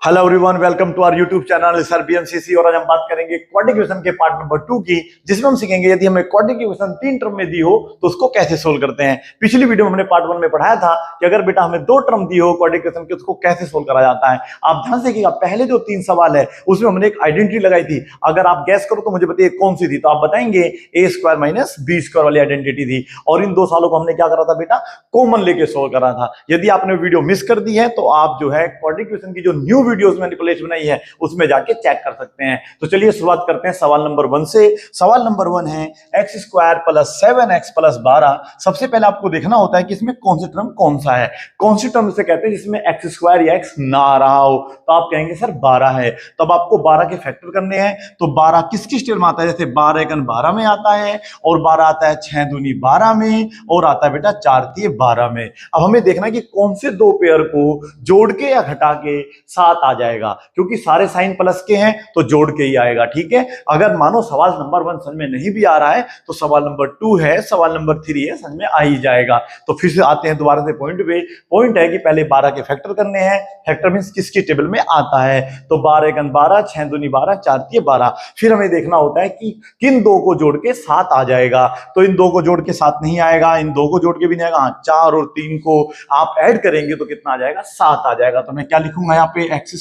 Hello everyone, welcome to our YouTube channel sir BMCC. और आज हम बात करेंगे क्वाड्रेटिक इक्वेशन के पार्ट नंबर 2 की, जिसमें हम सीखेंगे यदि हमें क्वाड्रेटिक इक्वेशन 3 टर्म में दी हो तो उसको कैसे सोल्व करते हैं। पिछली वीडियो में हमने पार्ट 1 में पढ़ाया था कि अगर बेटा हमें 2 टर्म दी हो क्वाड्रेटिक इक्वेशन की, उसको कैसे सोल्व करा जाता है। आप ध्यान से देखिएगा, पहले जो 3 सवाल है उसमें हमने एक आइडेंटिटी लगाई थी। अगर आप गैस करो तो मुझे बताइए कौन सी थी, तो आप बताएंगे a² माइनस b² वाली आइडेंटिटी थी। और इन 2 सालों को हमने क्या करा था बेटा, कॉमन लेके सोल्व करा था। यदि आपने वीडियो मिस कर दी है तो आप जो है क्वाड्रेटिक इक्वेशन की जो न्यू वीडियोस मैंने प्लेलिस्ट बनाई है उसमें जाके चेक कर सकते हैं। तो चलिए शुरुआत करते हैं सवाल नंबर 1 से। सवाल नंबर 1 है x² प्लस 7x प्लस 12। सबसे पहले आपको देखना होता है कि इसमें कौन सी टर्म कौन सा है। कौन सी टर्म से कहते हैं जिसमें x² या x ना आ रहा हो, तो आप कहेंगे सर 12 है। तब आपको 12 के फैक्टर करने हैं। तो 12 किस स्टेट में आता है, जैसे 12 एकन 12 में आता है, और 12 आता है 6 दूनी 12 में, और आता है बेटा 4 तिये 12 में। अब हमें देखना है कि कौन से 2 पेयर को जोड़ के या घटा के 7 आ जाएगा, क्योंकि सारे साइन प्लस के हैं तो जोड़ के ही आएगा। ठीक है, अगर मानो सवाल नंबर 1 समझ में नहीं भी आ रहा है तो सवाल नंबर 2 है, सवाल नंबर 3 है, समझ में आ ही जाएगा। तो फिर से आते हैं दोबारा से पॉइंट पे। पॉइंट है कि पहले 12 के फैक्टर करने हैं। फैक्टर मींस किसकी टेबल में आता है, तो 12 एकन 12, 6 दूनी 12, 4 तिये 12। फिर हमें देखना होता है कि किन 2 को जोड़ के 7 आ जाएगा। तो इन 2 को जोड़ के 7 नहीं आएगा, इन 2 को जोड़ के भी नहीं आएगा। 4 और 3 को आप ऐड करेंगे तो कितना आ जाएगा, 7 आ जाएगा। तो मैं क्या लिखूंगा यहाँ पे, x²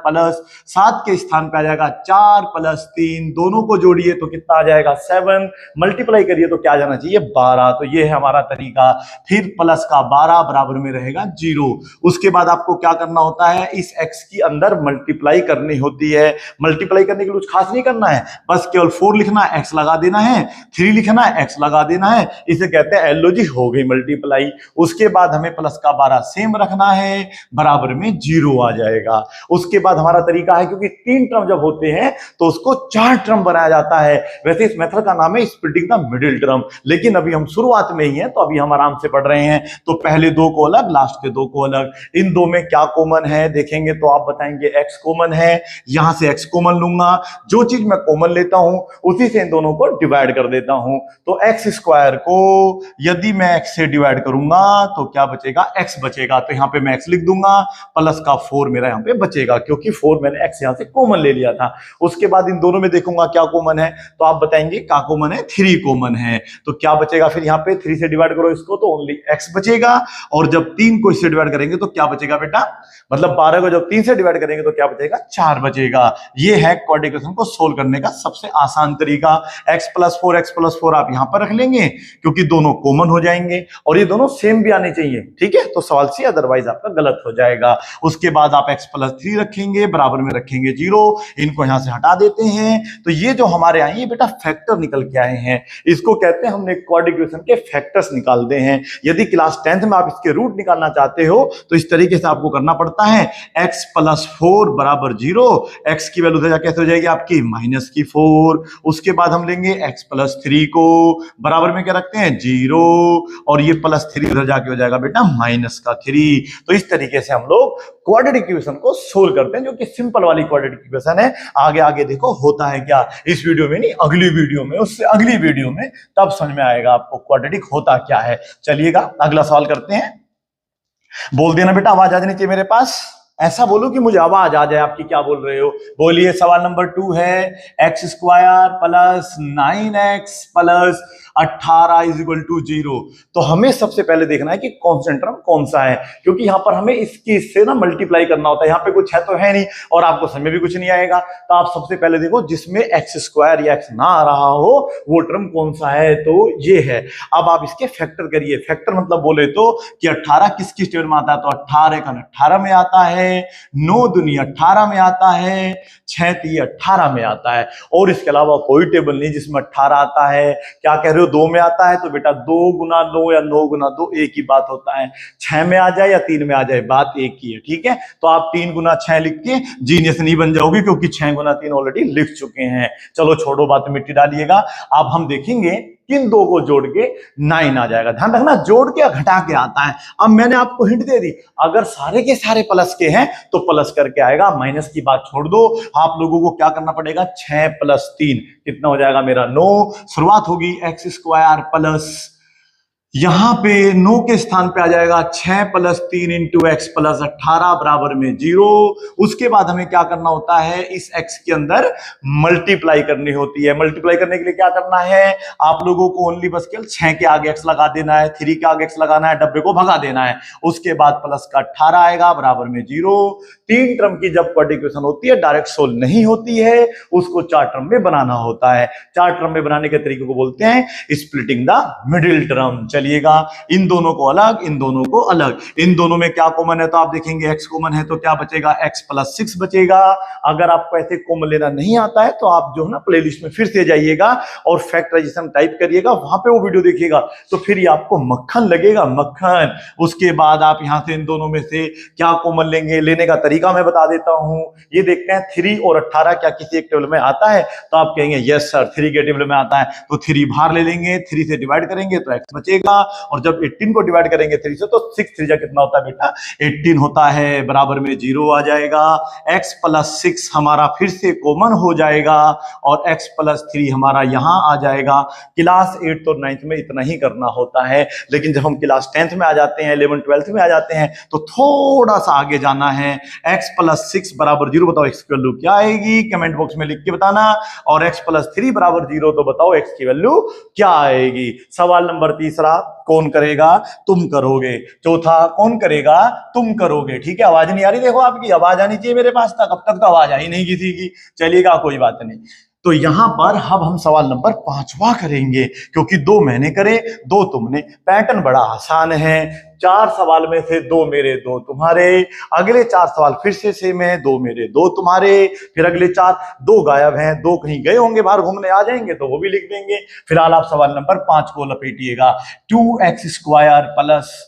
प्लस 7 के स्थान पे आ जाएगा 4 प्लस 3, दोनों को जोड़िए तो कितना आ जाएगा 7, मल्टीप्लाई करिए तो क्या जाना चाहिए 12। तो ये है हमारा तरीका। फिर प्लस का 12 बराबर में रहेगा 0। उसके बाद आपको क्या करना होता है, इस x की अंदर मल्टीप्लाई करनी होती है। मल्टीप्लाई करने के लिए कुछ खास नहीं करना है, बस केवल 4 लिखना है, x लगा देना है, 3 लिखना है, x लगा देना है। इसे कहते हैं एलओजी, हो गई मल्टीप्लाई। उसके बाद हमें प्लस का 12 सेम रखना है, बराबर में 0 आ जाएगा। उसके बाद हमारा तरीका है, क्योंकि 3 टर्म जब होते हैं तो उसको 4 टर्म बनाया जाता है। वैसे इस मेथड का नाम है स्प्लिटिंग द मिडिल टर्म, लेकिन अभी हम शुरुआत में ही हैं तो अभी हम आराम से पढ़ रहे हैं। तो पहले 2 को अलग, लास्ट के 2 को अलग। इन 2 में क्या कॉमन है देखेंगे तो आप बताएंगे x कॉमन है। यहां से x कॉमन लूंगा, जो चीज मैं कॉमन लेता हूं उसी से इन दोनों को डिवाइड कर देता हूं। तो x² को यदि मैं x से डिवाइड करूंगा तो क्या बचेगा, x बचेगा। तो यहां पे मैं x लिख दूंगा, प्लस का 4 मेरा यहां पे बचेगा, क्योंकि 4 मैंने x यहां से कॉमन ले लिया था। उसके बाद इन दोनों में देखूंगा क्या कॉमन है, तो आप बताएंगे क्या कॉमन है, 3 कॉमन है। तो क्या बचेगा फिर, यहाँ पे 3 से डिवाइड करो इसको तो ओनली x बचेगा। और जब 3 को इससे डिवाइड करेंगे तो क्या बचेगा बेटा, मतलब 12 को जब 3 से डिवाइड करेंगे तो क्या बचेगा, 4 बचेगा। ये है क्वाड्रेटिक इक्वेशन को सोल्व करने का सबसे आसान तरीका। x+4 आप यहां पर रख लेंगे, क्योंकि दोनों कॉमन हो जाएंगे और ये दोनों सेम भी आने चाहिए। ठीक है, तो सवाल सी, अदरवाइज आपका गलत हो जाएगा। उसके बाद आप x+3 रखेंगे, बराबर में रखेंगे 0, इनको यहां से हटा देते हैं। तो ये जो हमारे आए ये बेटा फैक्टर निकल के आए हैं, इसको कहते हैं हमने क्वाड्रेटिक इक्वेशन के फैक्टर्स निकाल दे हैं। यदि क्लास 10th में आप इसके रूट निकालना चाहते हो तो इस तरीके से आपको करना पड़ता है। x+4 बराबर 0, x की वैल्यू कैसे हो जाएगी आपकी -4। उसके बाद हम लेंगे x+3 को, बराबर में क्या रखते हैं 0, और ये +3 उधर जाके हो जाएगा बेटा -3। तो इस तरीके से हम लोग क्वाड्रेटिक इक्वेशन को सोल्व करते हैं, जो कि सिंपल वाली क्वाड्रेटिक इक्वेशन है। आगे आगे देखो होता है क्या, इस वीडियो में नहीं, अगली वीडियो में, उससे अगली वीडियो में, तब समझ में आएगा आपको क्वाड्रेटिक होता क्या है। चलिएगा अगला सवाल करते हैं। बोल देना बेटा, आवाज आ जानी चाहिए मेरे पास। ऐसा बोलो कि मुझे आवाज आ जाए आपकी, क्या बोल रहे हो, बोलिए। सवाल नंबर 2 है x² plus 9x plus 18 is equal to 0। तो हमें सबसे पहले देखना है कि कांस्टेंट टर्म कौन सा है, क्योंकि यहां पर हमें इससे ना मल्टीप्लाई करना होता है। यहां पे कुछ है तो है नहीं, और आपको समझ में भी कुछ नहीं आएगा। तो आप सबसे पहले देखो जिसमें x² या x ना आ रहा हो वो टर्म कौन सा है, तो ये है। अब आप इसके फैक्टर करिए। फैक्टर मतलब बोले तो कि 18 किसकी टेबल में आता है, तो 18 एकन 18 में आता है, 9 दूनी 18 में आता है, 6 तिये 18 में आता है। और इसके अलावा कोई टेबल नहीं जिसमें 18 आता है। क्या कह रहे हो, 2 में आता है, तो बेटा 2 गुना 9 या 9 गुना 2 एक ही बात होता है। 6 में आ जाए या 3 में आ जाए, बात एक ही है। ठीक है, तो आप 3 गुना 6 लिख के जीनियस नहीं बन जाओगे, क्योंकि 6 गुना 3 ऑलरेडी लिख चुके हैं। चलो छोड़ो बात, मिट्टी डालिएगा। अब हम देखेंगे किन 2 को जोड़ के 9 आ जाएगा। ध्यान रखना, जोड़ के घटा के आता है। अब मैंने आपको हिंट दे दी, अगर सारे के सारे प्लस के हैं तो प्लस करके आएगा, माइनस की बात छोड़ दो। आप लोगों को क्या करना पड़ेगा, 6 + 3 कितना हो जाएगा मेरा 9। शुरुआत होगी x² प्लस यहां पे 9 के स्थान पे आ जाएगा 6 + 3 × x + 18 बराबर में 0। उसके बाद हमें क्या करना होता है, इस x के अंदर मल्टीप्लाई करनी होती है। मल्टीप्लाई करने के लिए क्या करना है, आप लोगों को ओनली बस केवल 6 के आगे x लगा देना है, 3 के आगे x लगाना है, डब्बे को भगा देना है। उसके बाद प्लस का 18 आएगा बराबर में 0। 3 टर्म की जब क्वाड्रेटिक इक्वेशन होती है डायरेक्ट सोल्व नहीं होती है, उसको 4 टर्म में बनाना होता है। 4 टर्म में बनाने के तरीके को बोलते हैं स्प्लिटिंग द मिडिल टर्म। चलिएगा, इन दोनों को अलग, इन दोनों को अलग। इन दोनों में क्या कॉमन है, तो आप देखेंगे x कॉमन है तो क्या बचेगा, x + 6 बचेगा। अगर आपको ऐसे कॉमन लेना नहीं आता है तो आप जो है ना प्लेलिस्ट में फिर से जाइएगा और फैक्टराइजेशन टाइप करिएगा, वहां पे वो वीडियो देखिएगा तो फिर ये आपको मक्खन लगेगा, मक्खन। उसके बाद आप यहां से इन दोनों में से क्या कॉमन लेंगे, लेने का तरीका मैं बता देता हूं। ये देखते हैं 3 और 18 क्या किसी एक टेबल में आता है, तो आप कहेंगे यस सर 3 के टेबल में आता है, तो 3 बाहर ले लेंगे, 3 से डिवाइड करेंगे तो x बचेगा। और जब 18 को डिवाइड करेंगे 3 से तो 6 3 कितना होता है बेटा, 18 होता है, बराबर में 0 आ जाएगा। x + 6 हमारा फिर से कॉमन हो जाएगा और x + 3 हमारा यहां आ जाएगा। क्लास 8 और 9th में इतना ही करना होता है, लेकिन जब हम क्लास 10th में आ जाते हैं, 11 12th में आ जाते हैं तो थोड़ा सा आगे जाना है। x + 6 बराबर 0, बताओ x की वैल्यू क्या आएगी, कमेंट बॉक्स में लिख के बताना। और x + 3 बराबर 0, तो बताओ x की वैल्यू क्या आएगी। सवाल नंबर तीसरा कौन करेगा, तुम करोगे। चौथा कौन करेगा, तुम करोगे। ठीक है, आवाज नहीं आ रही, देखो आपकी आवाज आनी चाहिए मेरे पास तक, अब तक तो आवाज आई नहीं किसी की। चलिएगा, कोई बात नहीं। तो यहां पर अब हम सवाल नंबर 5वां करेंगे, क्योंकि 2 मैंने करे 2 तुमने। पैटर्न बड़ा आसान है, 4 सवाल में से 2 मेरे 2 तुम्हारे, अगले 4 सवाल फिर से सेम है, 2 मेरे 2 तुम्हारे, फिर अगले 4 2 गायब हैं, 2 कहीं गए होंगे बाहर घूमने, आ जाएंगे तो वो भी लिख देंगे। फिलहाल आप सवाल नंबर 5 को लपेटिएगा। 2x² +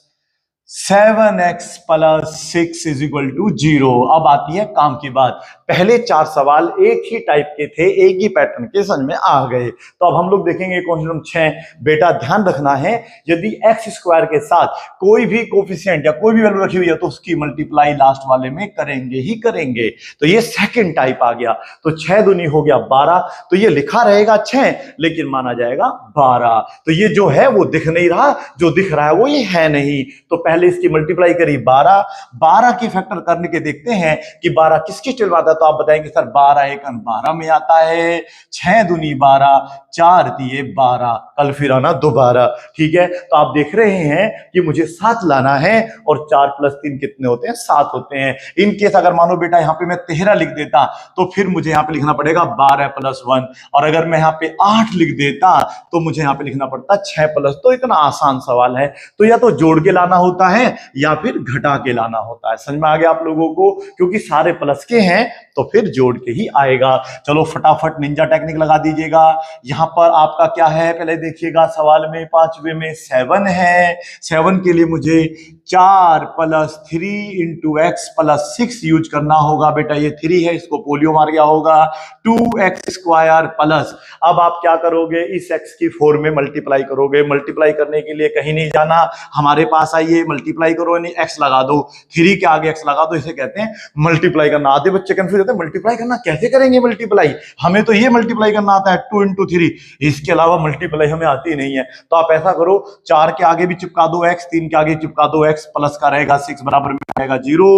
7x + 6 = 0। अब आती है काम की बात। पहले 4 सवाल एक ही टाइप के थे, एक ही पैटर्न के समझ में आ गए। तो अब हम लोग देखेंगे क्वेश्चन 6। बेटा ध्यान रखना है, यदि x² के साथ कोई भी कोफिशिएंट या कोई भी वैल्यू रखी हुई है तो उसकी मल्टीप्लाई लास्ट वाले में करेंगे ही करेंगे। तो ये सेकंड टाइप आ गया। तो 6 दूनी हो गया 12, तो ये लिखा रहेगा 6 लेकिन माना जाएगा 12। तो ये जो है वो दिख नहीं रहा, जो दिख रहा है वो ये है नहीं। तो पहले इसकी मल्टीप्लाई करी 12, 12 की फैक्टर करने के देखते हैं कि 12 किसकी टेबल में आता है, तो आप बताएंगे सर 12 × 12 में आता है, 6 दूनी 12, 4 दिए 12, कल फिर आना दोबारा। ठीक है, तो आप देख रहे हैं कि मुझे 7 लाना है और 4 + 3 कितने होते हैं, 7 होते हैं। इन केस अगर मानो बेटा यहां पे मैं 13 लिख देता तो फिर मुझे यहां पे लिखना पड़ेगा 12 + 1, और अगर मैं यहां पे 8 लिख देता तो मुझे यहां पे लिखना पड़ता 6 +। तो इतना आसान सवाल है, तो या तो जोड़ के लाना होता है या फिर घटा के लाना होता है। समझ में आ गया आप लोगों को, क्योंकि सारे प्लस के हैं तो फिर जोड़ के ही आएगा। चलो फटाफट निंजा टेक्निक लगा दीजिएगा। यहां पर आपका क्या है, पहले देखिएगा सवाल में 5वें में 7 है। 7 के लिए मुझे 4 + 3 × x + 6 यूज करना होगा। बेटा ये 3 है, इसको पोलियो मार गया होगा। 2x² प्लस, अब आप क्या करोगे, इस x की 4 में मल्टीप्लाई करोगे। मल्टीप्लाई करने के लिए कहीं नहीं जाना, हमारे पास आइए, मल्टीप्लाई करो, यानी x लगा दो, 3 के आगे x लगा दो, इसे कहते हैं मल्टीप्लाई करना। आधे बच्चे कंफ्यूज होते हैं, मल्टीप्लाई करना कैसे करेंगे मल्टीप्लाई, हमें तो ये मल्टीप्लाई करना आता है 2 × 3, इसके अलावा मल्टीप्लाई हमें आती नहीं है। तो आप ऐसा करो, 4 के आगे भी चिपका दो x, 3 के आगे चिपका दो x, प्लस का रहेगा 6 बराबर में आएगा 0।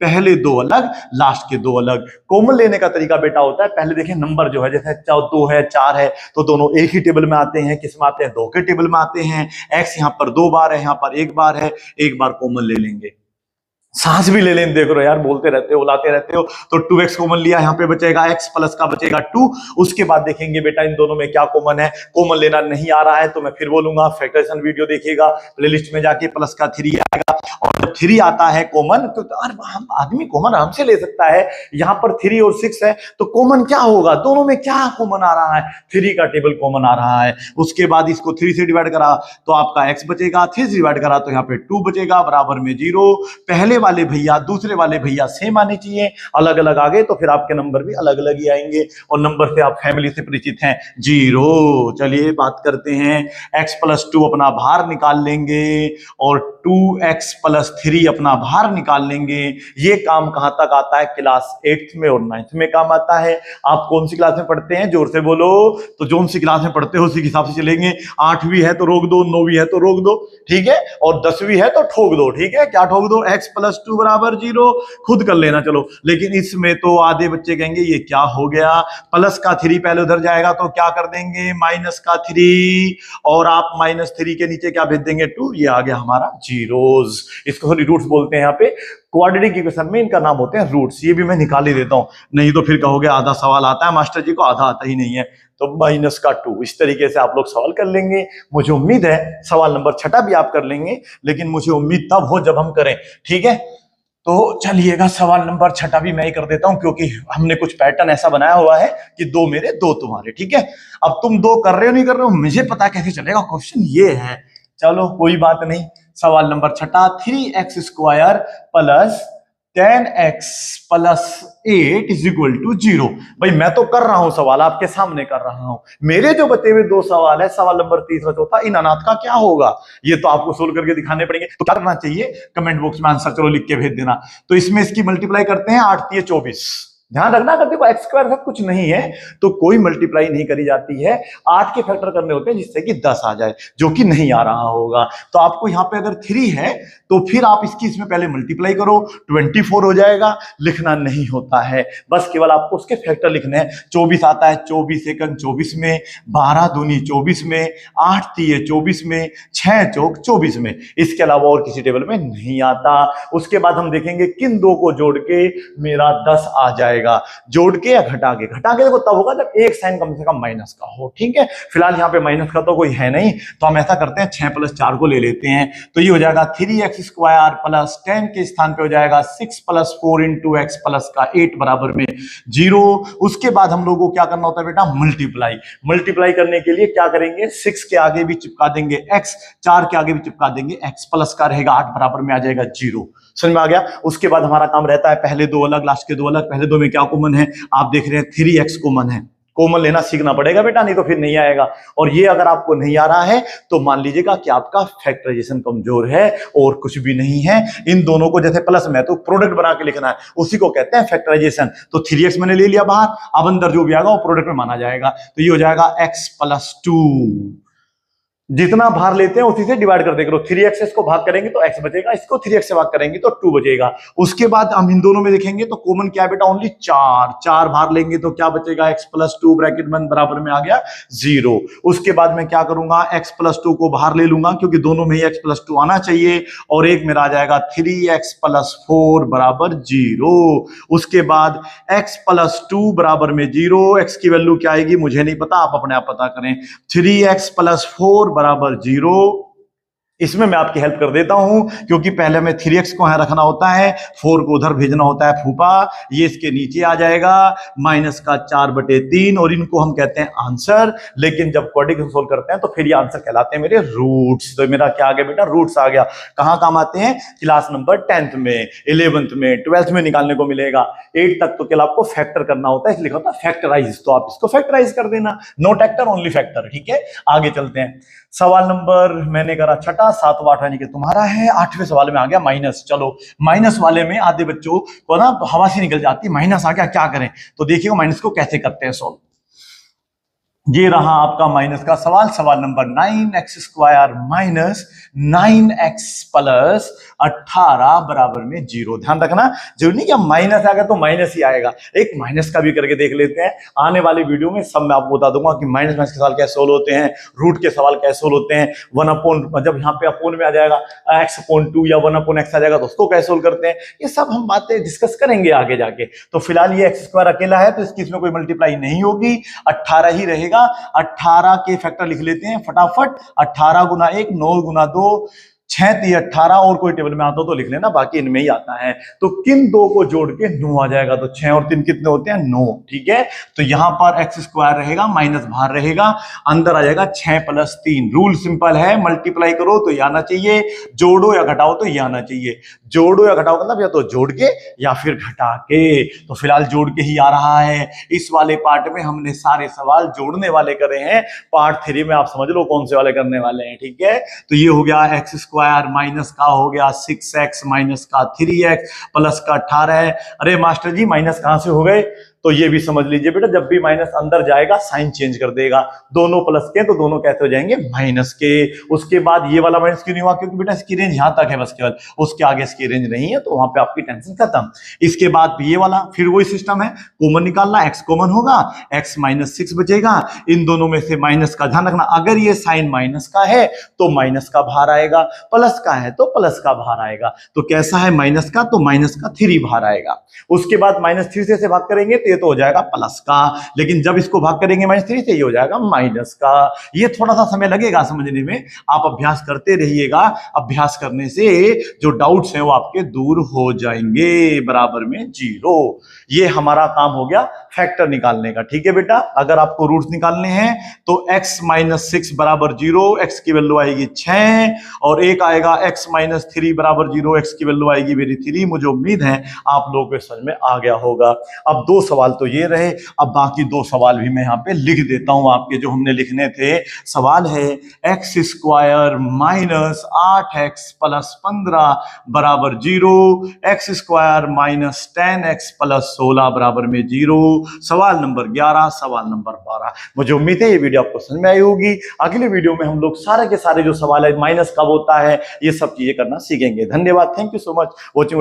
पहले 2 अलग, लास्ट के 2 अलग। कॉमन लेने का तरीका बेटा होता है, पहले देखिए नंबर जो है, जैसे 2 है 4 है तो दोनों एक ही टेबल में आते हैं, किस में आते हैं, 2 के टेबल में आते हैं। x यहाँ पर 2 बार है, यहाँ पर 1 बार है, 1 बार कॉमन ले लेंगे। सांस भी ले लें, देख रहे हो यार, बोलते रहते हो, उलाते रहते हो। तो 2x कॉमन लिया, यहाँ पे बचेगा x, प्लस का बचेगा 2। उसके बाद देखेंगे बेटा इन दोनों में क्या कॉमन है। कॉमन लेना नहीं आ रहा है तो मैं फिर बोलूंगा, फैक्टराइजेशन वीडियो देखिएगा, प्लेलिस्ट में जाके प्लस का 3 आएगा, और जब 3 आता है कॉमन तो हम आदमी कॉमन आराम से ले सकता है। यहाँ पर 3 और 6 है तो कॉमन क्या होगा, दोनों में क्या कॉमन आ रहा है, 3 का टेबल कॉमन आ रहा है। उसके बाद इसको 3 से डिवाइड करा तो आपका x बचेगा, 3 से डिवाइड करा तो यहाँ पे 2 बचेगा, बराबर में 0। पहले वाले भैया दूसरे वाले भैया सेम आने चाहिए, अलग अलग आ गए तो फिर आपके नंबर भी अलग अलग ही आएंगे, और नंबर से आप फैमिली से परिचित हैं, 0। चलिए बात करते हैं, x + 2 अपना बाहर निकाल लेंगे और 2x x+3 अपना बाहर निकाल लेंगे। ये काम कहां तक आता है? क्लास 8th में और 9th में काम आता है। आप कौन सी क्लास में पढ़ते हैं? जोर से बोलो। तो जो सी क्लास में पढ़ते हो उसी के हिसाब से चलेंगे। 8वीं है तो रोक दो, 9वीं है तो रोक दो, ठीक है, और 10वीं है तो ठोक दो, ठीक है। क्या ठोक दो? x+2 बराबर 0, खुद कर लेना चलो। लेकिन इसमें तो आधे बच्चे कहेंगे ये क्या हो गया, प्लस का 3 पहले उधर जाएगा तो क्या कर देंगे? माइनस का 3, और आप -3 के नीचे क्या भेज देंगे? 2। ये आ गया हमारा जीरोस। इसको सॉरी रूट्स बोलते हैं यहाँ पे। क्वाड्रेटिक इक्वेशन में इनका नाम होते हैं रूट्स। ये भी मैं निकाल ही देता हूं, नहीं तो फिर कहोगे आधा सवाल आता है मास्टर जी को, आधा आता ही नहीं है। तो -2 इस तरीके से आप लोग सवाल कर लेंगे। मुझे उम्मीद है सवाल नंबर 6 भी आप कर लेंगे, लेकिन मुझे उम्मीद तब हो जब हम करें, ठीक है। तो चलिएगा सवाल नंबर 6 भी मैं ही कर देता हूं, क्योंकि हमने कुछ पैटर्न ऐसा बनाया हुआ है कि 2 मेरे 2 तुम्हारे, ठीक है। अब तुम 2 कर रहे हो नहीं कर रहे हो मुझे पता कैसे चलेगा, क्वेश्चन ये है। चलो कोई बात नहीं। सवाल number 6, 3x² plus 10x plus 8 is equal to 0। भाई मैं तो कर रहा हूं सवाल, आपके सामने कर रहा हूं। मेरे जो बते हुए 2 सवाल है, सवाल नंबर 3 और 4, इन अनाथ का क्या होगा ये तो आपको सोल्व करके दिखाने पड़ेंगे। तो क्या करना चाहिए? कमेंट बॉक्स में आंसर चलो लिख के भेज देना। तो इसमें इसकी मल्टीप्लाई करते हैं, 8 3 24। ध्यान रखना, अगर देखो x² सब कुछ नहीं है तो कोई मल्टीप्लाई नहीं करी जाती है। 8 के फैक्टर करने होते हैं जिससे कि 10 आ जाए, जो कि नहीं आ रहा होगा। तो आपको यहां पे अगर 3 है तो फिर आप इसकी इसमें पहले मल्टीप्लाई करो, 24 हो जाएगा। लिखना नहीं होता है, बस केवल आपको उसके फैक्टर लिखने हैं। 24 आता है 24 एकम 24 में, 12 दूनी 24 में, 8 3 24 में, 6 चौक 24 में। इसके अलावा और किसी टेबल में नहीं आता। उसके बाद हम देखेंगे किन 2 को जोड़ के मेरा 10 आ जाएगा। जोड़ के या घटा के? घटा के देखो तब होगा जब एक साइन कम से कम माइनस का हो, ठीक है। फिलहाल यहाँ पे माइनस का तो कोई है नहीं, तो हम ऐसा करते हैं 6 + 4 को ले लेते हैं। तो ये हो जाएगा 3x² प्लस 10 के स्थान पे हो जाएगा 6 + 4 × x प्लस का 8 बराबर में 0। उसके बाद हम लोगों को क्या करना होता है बेटा? मल्टीप्लाई। मल्टीप्लाई करने के लिए क्या करेंगे? 6 के आगे भी चिपका देंगे x, 4 के आगे भी चिपका देंगे x, प्लस का रहेगा 8 बराबर में आ जाएगा 0। समझ में आ गया? उसके बाद हमारा काम रहता है पहले 2 अलग लास्ट के 2 अलग। पहले 2 में क्या कॉमन है? आप देख रहे हैं 3x कॉमन है। कॉमन लेना सीखना पड़ेगा बेटा, नहीं तो फिर नहीं आएगा। और ये अगर आपको नहीं आ रहा है तो मान लीजिएगा कि आपका फैक्टराइजेशन कमजोर है और कुछ भी नहीं है। इन दोनों को जैसे प्लस में तो प्रोडक्ट बना के लिखना है, उसी को कहते हैं फैक्टराइजेशन। तो 3x मैंने ले लिया बाहर, अब अंदर जो भी आएगा वो प्रोडक्ट में माना जाएगा। तो ये हो जाएगा x+2। जितना भार लेते हैं उसी से डिवाइड कर देंगे। 3x से इसको भाग करेंगे तो x बचेगा, इसको 3x से भाग करेंगे तो 2 बचेगा। उसके बाद हम इन दोनों में देखेंगे तो कॉमन क्या है बेटा? ओनली 4 भार लेंगे तो क्या बचेगा? x+2 ब्रैकेट बंद बराबर में आ गया 0। उसके बाद मैं क्या करूंगा? x+2 को बाहर ले लूंगा क्योंकि दोनों में ही x+2 आना चाहिए, और एक मेरा आ जाएगा 3x+4 बराबर 0। उसके बाद x+2 बराबर में 0। x की वैल्यू क्या आएगी मुझे नहीं पता, आप अपने आप पता करें। 3x+4 बराबर 0। इसमें मैं आपकी हेल्प कर देता हूं, क्योंकि पहले हमें 3x को यहां रखना होता है, 4 को उधर भेजना होता है फूफा। ये इसके नीचे आ जाएगा -4/3, और इनको हम कहते हैं आंसर। लेकिन जब क्वाड्रेटिक सोल्व करते हैं तो फिर ये आंसर कहलाते हैं मेरे रूट्स। तो मेरा क्या आ गया बेटा? रूट्स आ गया। कहां काम आते हैं? क्लास नंबर 10th में, 11th में, 12th में निकालने को मिलेगा। 8 तक तो केवल आपको फैक्टर करना होता है, इसलिए होता है फैक्टराइज। तो आप इसको फैक्टराइज कर देना, नो फैक्टर ओनली फैक्टर, ठीक है। आगे चलते हैं। सवाल नंबर मैंने करा 6, 7 8 यानी कि तुम्हारा है। 8वें सवाल में आ गया माइनस। चलो माइनस वाले में आधे बच्चों को ना हवा से निकल जाती है, माइनस आ गया क्या करें? तो देखिए माइनस को कैसे करते हैं सॉल्व। ये रहा आपका माइनस का सवाल। सवाल number 9x² minus 9x plus 18 बराबर में 0। ध्यान रखना जरूरी नहीं कि माइनस आ गया तो माइनस ही आएगा, एक माइनस का भी करके देख लेते हैं। आने वाली वीडियो में सब मैं आपको बता दूंगा कि माइनस के सवाल कैसे सोल्व होते हैं, रूट के सवाल कैसे सोल्व होते हैं। 1/, जब यहाँ पे अपोन में आ जाएगा x/2 या 1/x आ जाएगा तो उसको कैसे सोल्व करते हैं, ये सब हम बातें डिस्कस करेंगे आगे जाके। तो फिलहाल ये x² अकेला है तो इसकी इसमें कोई मल्टीप्लाई नहीं होगी, 18 ही रहेगा। 18 के फैक्टर लिख लेते हैं फटाफट। 18 गुना 1 9 गुना 2 6 3 18, और कोई टेबल में आता हो तो लिख लेना, बाकी इनमें ही आता है। तो किन 2 को जोड़ के 9 आ जाएगा, तो 6 और 3 कितने होते हैं? 9, ठीक है। तो यहां पर x² रहेगा, माइनस बाहर रहेगा, अंदर आ जाएगा 6 + 3। रूल सिंपल है, मल्टीप्लाई करो तो ये आना चाहिए, जोड़ो या घटाओ तो ये आना चाहिए। जोड़ो या घटाओ मतलब या तो जोड़ के या फिर घटा के। तो फिलहाल जोड़ के ही आ रहा है। इस वाले पार्ट में हमने सारे सवाल जोड़ने वाले करे हैं। पार्ट 3 में आप समझ लो कौन से वाले करने वाले हैं, ठीक है। तो ये हो गया x² स्क्वायर माइनस का हो गया 6x माइनस का 3x प्लस का 18 है। अरे मास्टर जी माइनस कहां से हो गए? तो ये भी समझ लीजिए बेटा, जब भी माइनस अंदर जाएगा साइन चेंज कर देगा, दोनों प्लस के तो दोनों कैसे हो जाएंगे माइनस के। उसके बाद ये वाला माइनस क्यों नहीं हुआ? क्योंकि बेटा इसकी रेंज यहां तक है बस केवल, उसके आगे इसकी रेंज नहीं है, तो वहां पे आपकी टेंशन खत्म। इसके बाद ये वाला फिर वही सिस्टम है, कॉमन निकालना, x कॉमन होगा, x माइनस 6 बचेगा, इन दोनों में से माइनस का ध्यान रखना, अगर ये साइन माइनस का है तो माइनस का बाहर आएगा, प्लस का है तो प्लस का बाहर आएगा। तो कैसा है माइनस का? तो माइनस का 3 बाहर आएगा। उसके बाद -3 से भाग करेंगे तो ये तो हो जाएगा प्लस का, लेकिन जब इसको भाग करेंगे -3 से ये हो जाएगा माइनस का। ये थोड़ा सा समय लगेगा समझने में, आप अभ्यास करते रहिएगा, अभ्यास करने से जो डाउट्स हैं वो आपके दूर हो जाएंगे। बराबर में 0, ये हमारा काम हो गया फैक्टर निकालने का। ठीक है बेटा, अगर आपको रूट्स निकालने हैं तो x माइनस 6 बराबर 0, x की वैल्यू आएगी 6, और एक आएगा x माइनस 3 बराबर 0, x की वैल्यू आएगी मेरी 3। मुझे उम्मीद है आप लोगों को समझ में आ गया होगा। अब 2 सवाल तो ये रहे, अब बाकी 2 सवाल भी मैं यहाँ पे लिख देता हूं आपके जो हमने लिखने थे। सवाल है x square minus 8x plus 15 बराबर 0, x square minus 10x plus 16 बराबर में 0। सवाल नंबर 11, सवाल नंबर 12। मुझे उम्मीद है ये वीडियो आपको समझ में आई होगी। अगले वीडियो में हम लोग सारे के सारे जो सवाल है, माइनस कब होता है, ये सब चीजें करना सीखेंगे। धन्यवाद, thank you so much watching.